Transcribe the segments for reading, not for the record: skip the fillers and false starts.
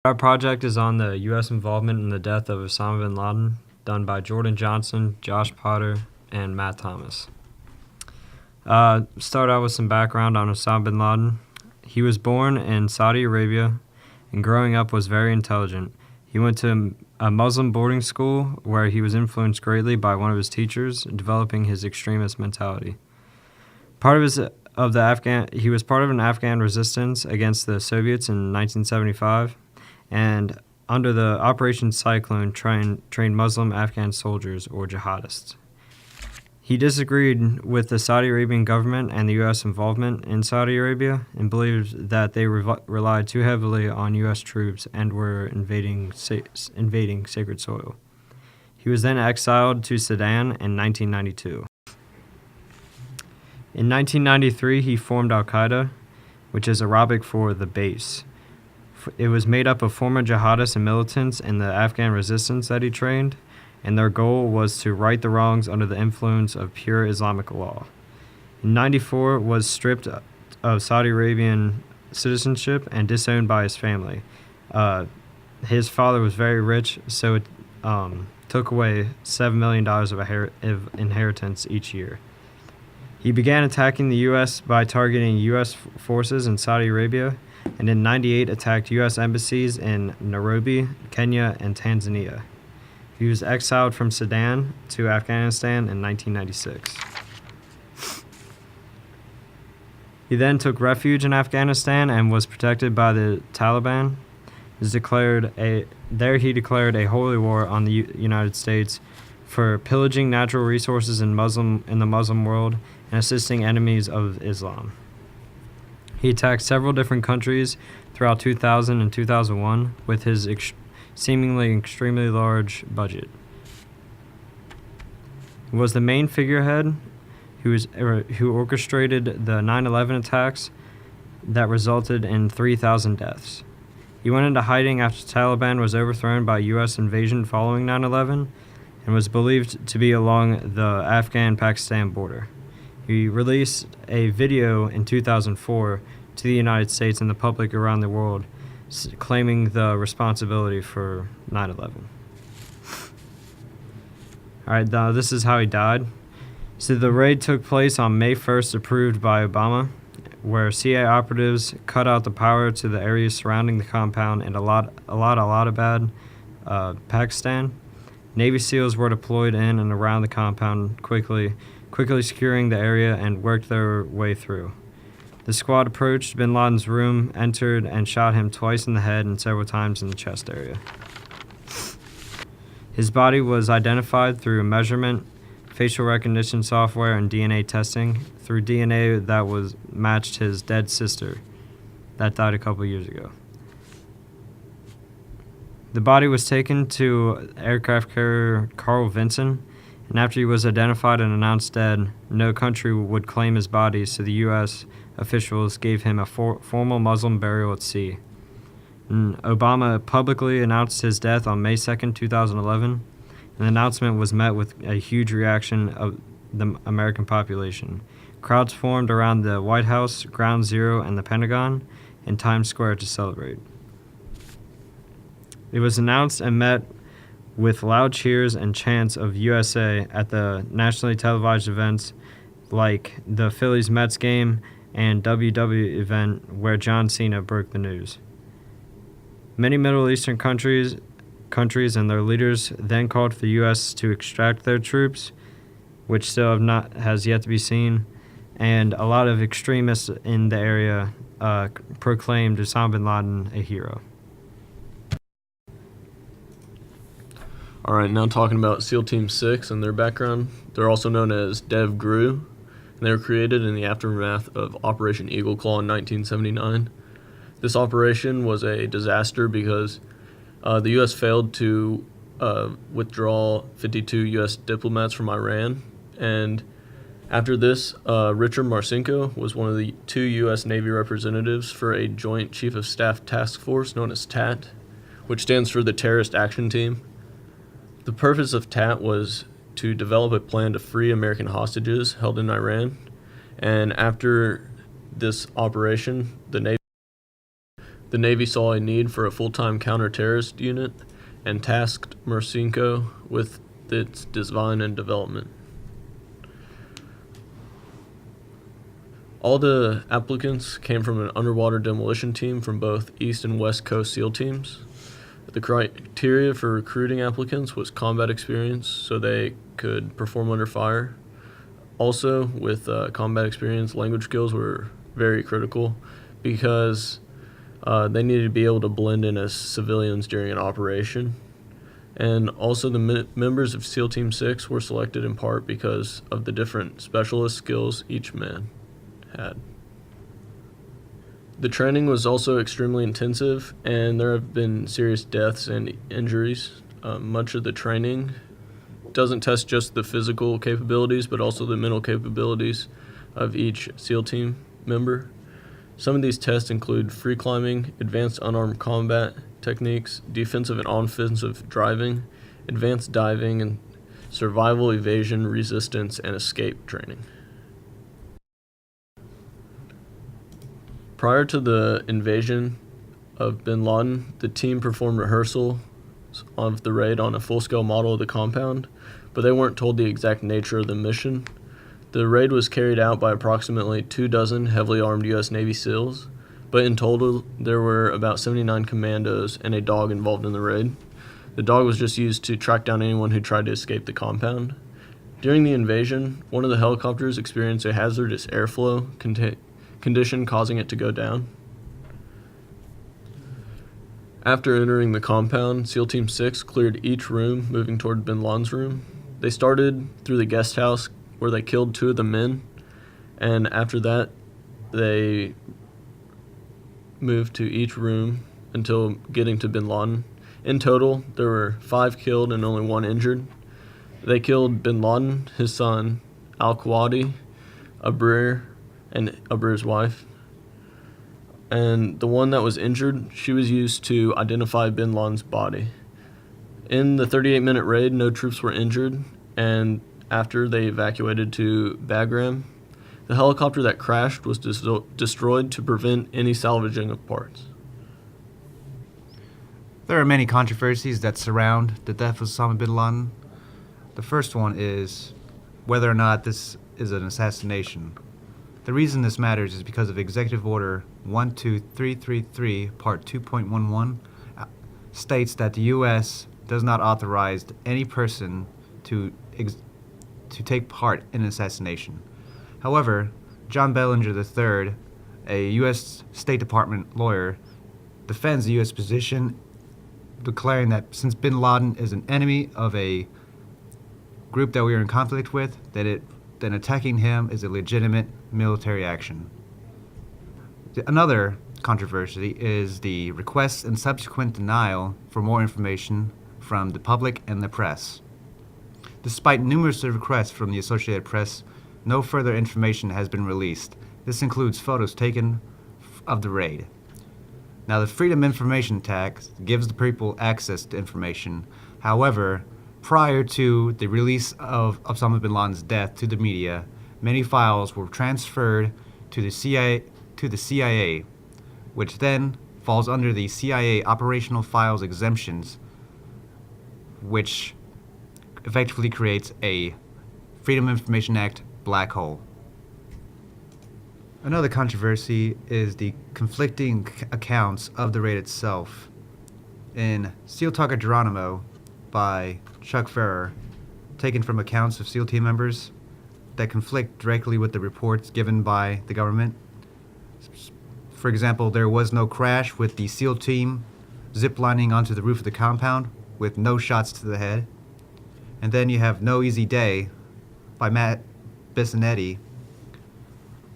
Our project is on the U.S. involvement in the death of Osama bin Laden, done by Johnston, Josh Potter, and Matt Thomas. Start out with some background on Osama bin Laden. He was born in Saudi Arabia, and growing up was very intelligent. He went to a Muslim boarding school where he was influenced greatly by one of his teachers, developing his extremist mentality. He was part of an Afghan resistance against the Soviets in 1975, and under the Operation Cyclone trained Muslim Afghan soldiers or jihadists. He disagreed with the Saudi Arabian government and the U.S. involvement in Saudi Arabia and believed that they relied too heavily on U.S. troops and were invading sacred soil. He was then exiled to Sudan in 1992. In 1993, he formed Al-Qaeda, which is Arabic for the base. It was made up of former jihadists and militants in the Afghan resistance that he trained, and their goal was to right the wrongs under the influence of pure Islamic law. In 1994, was stripped of Saudi Arabian citizenship and disowned by his family. His father was very rich, so it took away $7 million of inheritance each year. He began attacking the U.S. by targeting U.S. forces in Saudi Arabia, and in 1998 attacked U.S. embassies in Nairobi, Kenya, and Tanzania. He was exiled from Sudan to Afghanistan in 1996. He then took refuge in Afghanistan and was protected by the Taliban. He declared a holy war on the United States for pillaging natural resources in the Muslim world and assisting enemies of Islam. He attacked several different countries throughout 2000 and 2001 with his seemingly extremely large budget. He was the main figurehead who orchestrated the 9/11 attacks that resulted in 3,000 deaths. He went into hiding after the Taliban was overthrown by U.S. invasion following 9/11 and was believed to be along the Afghan-Pakistan border. He released a video in 2004 to the United States and the public around the world claiming the responsibility for 9/11. Alright, now this is how he died. So the raid took place on May 1st, approved by Obama, where CIA operatives cut out the power to the areas surrounding the compound in Allahabad, Pakistan. Navy SEALs were deployed in and around the compound, quickly securing the area and worked their way through. The squad approached bin Laden's room, entered, and shot him twice in the head and several times in the chest area. His body was identified through measurement, facial recognition software, and DNA testing through DNA that was matched his dead sister that died a couple years ago. The body was taken to aircraft carrier Carl Vinson, and after he was identified and announced dead, no country would claim his body, so the U.S. officials gave him a formal Muslim burial at sea. And Obama publicly announced his death on May 2nd, 2011, and the announcement was met with a huge reaction of the American population. Crowds formed around the White House, Ground Zero, and the Pentagon, and Times Square to celebrate. It was announced and met with loud cheers and chants of USA at the nationally televised events like the Phillies-Mets game and WW event where John Cena broke the news. Many Middle Eastern countries and their leaders then called for the U.S. to extract their troops, which still has yet to be seen, and a lot of extremists in the area proclaimed Osama bin Laden a hero. All right, now talking about SEAL Team 6 and their background. They're also known as Dev Gru, and they were created in the aftermath of Operation Eagle Claw in 1979. This operation was a disaster because the U.S. failed to withdraw 52 U.S. diplomats from Iran, and after this, Richard Marcinko was one of the 2 U.S. Navy representatives for a Joint Chief of Staff Task Force known as TAT, which stands for the Terrorist Action Team. The purpose of TAT was to develop a plan to free American hostages held in Iran, and after this operation, the Navy The Navy saw a need for a full-time counter-terrorist unit and tasked Mercinko with its design and development. All the applicants came from an underwater demolition team from both East and West Coast SEAL teams. The criteria for recruiting applicants was combat experience, so they could perform under fire. Also, with combat experience, language skills were very critical because they needed to be able to blend in as civilians during an operation. And also, the members of SEAL Team 6 were selected in part because of the different specialist skills each man had. The training was also extremely intensive, and there have been serious deaths and injuries. Much of the training doesn't test just the physical capabilities, but also the mental capabilities of each SEAL team member. Some of these tests include free climbing, advanced unarmed combat techniques, defensive and offensive driving, advanced diving, and survival, evasion, resistance, and escape training. Prior to the invasion of bin Laden, the team performed rehearsals of the raid on a full-scale model of the compound, but they weren't told the exact nature of the mission. The raid was carried out by approximately 24 heavily armed U.S. Navy SEALs, but in total there were about 79 commandos and a dog involved in the raid. The dog was just used to track down anyone who tried to escape the compound. During the invasion, one of the helicopters experienced a hazardous airflow condition causing it to go down. After entering the compound, SEAL Team 6 cleared each room, moving toward bin Laden's room. They started through the guest house where they killed 2 of the men, and after that they moved to each room until getting to bin Laden. In total, there were 5 killed and only 1 injured. They killed bin Laden, his son, al-Qawadi, Abrir, and Abrir's wife. And the one that was injured, she was used to identify bin Laden's body. In the 38-minute raid, no troops were injured, and after they evacuated to Bagram, the helicopter that crashed was destroyed to prevent any salvaging of parts. There are many controversies that surround the death of Osama bin Laden. The first one is whether or not this is an assassination. The reason this matters is because of Executive Order 12333, Part 2.11, states that the U.S. does not authorize any person to take part in an assassination. However, John Bellinger III, a U.S. State Department lawyer, defends the U.S. position, declaring that since bin Laden is an enemy of a group that we are in conflict with, then attacking him is a legitimate military action. Another controversy is the request and subsequent denial for more information from the public and the press. Despite numerous requests from the Associated Press, no further information has been released. This includes photos taken of the raid. Now, the Freedom of Information Act gives the people access to information. However, prior to the release of Osama bin Laden's death to the media, many files were transferred to the CIA, which then falls under the CIA Operational Files Exemptions, which effectively creates a Freedom of Information Act black hole. Another controversy is the conflicting accounts of the raid itself. In SEAL Talk at Geronimo by Chuck Ferrer, taken from accounts of SEAL team members that conflict directly with the reports given by the government. For example, there was no crash with the SEAL team ziplining onto the roof of the compound with no shots to the head. And then you have No Easy Day by Matt Bissonnetti,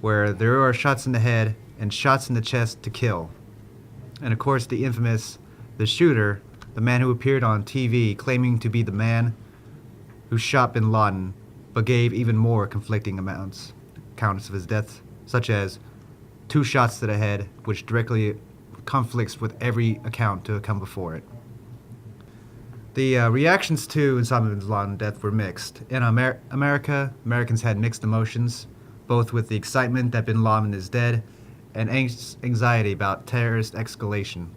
where there are shots in the head and shots in the chest to kill. And of course, the infamous The Shooter, the man who appeared on TV claiming to be the man who shot bin Laden, but gave even more conflicting accounts of his death, such as 2 shots to the head, which directly conflicts with every account to come before it. The reactions to Osama bin Laden's death were mixed. In America, Americans had mixed emotions, both with the excitement that bin Laden is dead and anxiety about terrorist escalation.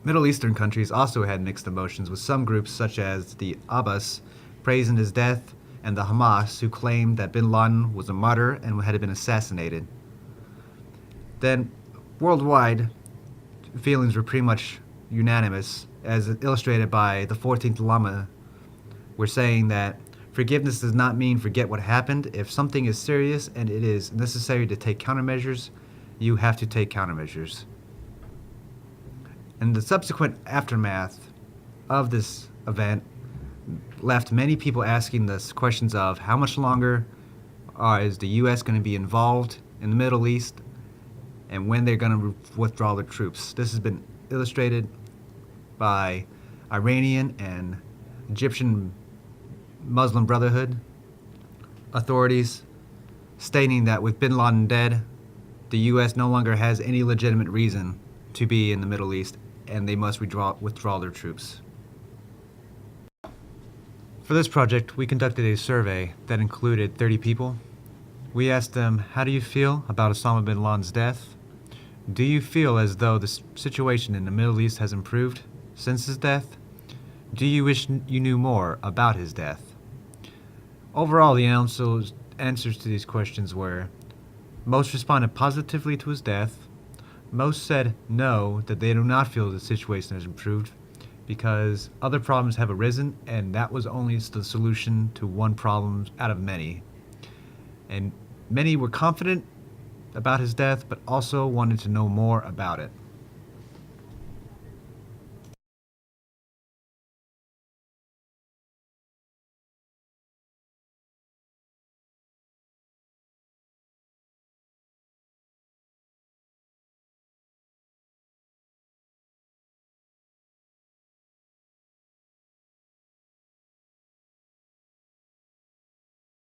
Middle Eastern countries also had mixed emotions, with some groups such as the Abbas praising his death and the Hamas who claimed that bin Laden was a martyr and had been assassinated. Then, worldwide, feelings were pretty much unanimous, as illustrated by the 14th Lama. We're saying that forgiveness does not mean forget what happened. If something is serious and it is necessary to take countermeasures, you have to take countermeasures. And the subsequent aftermath of this event left many people asking the questions of how much longer is the U.S. going to be involved in the Middle East, and when they're going to withdraw their troops. This has been illustrated by Iranian and Egyptian Muslim Brotherhood authorities, stating that with bin Laden dead, the U.S. no longer has any legitimate reason to be in the Middle East, and they must withdraw their troops. For this project, we conducted a survey that included 30 people. We asked them, how do you feel about Osama bin Laden's death? Do you feel as though the situation in the Middle East has improved since his death? Do you wish you knew more about his death? Overall, the answers to these questions were: most responded positively to his death. Most said no, that they do not feel the situation has improved because other problems have arisen, and that was only the solution to one problem out of many. And many were confident about his death, but also wanted to know more about it.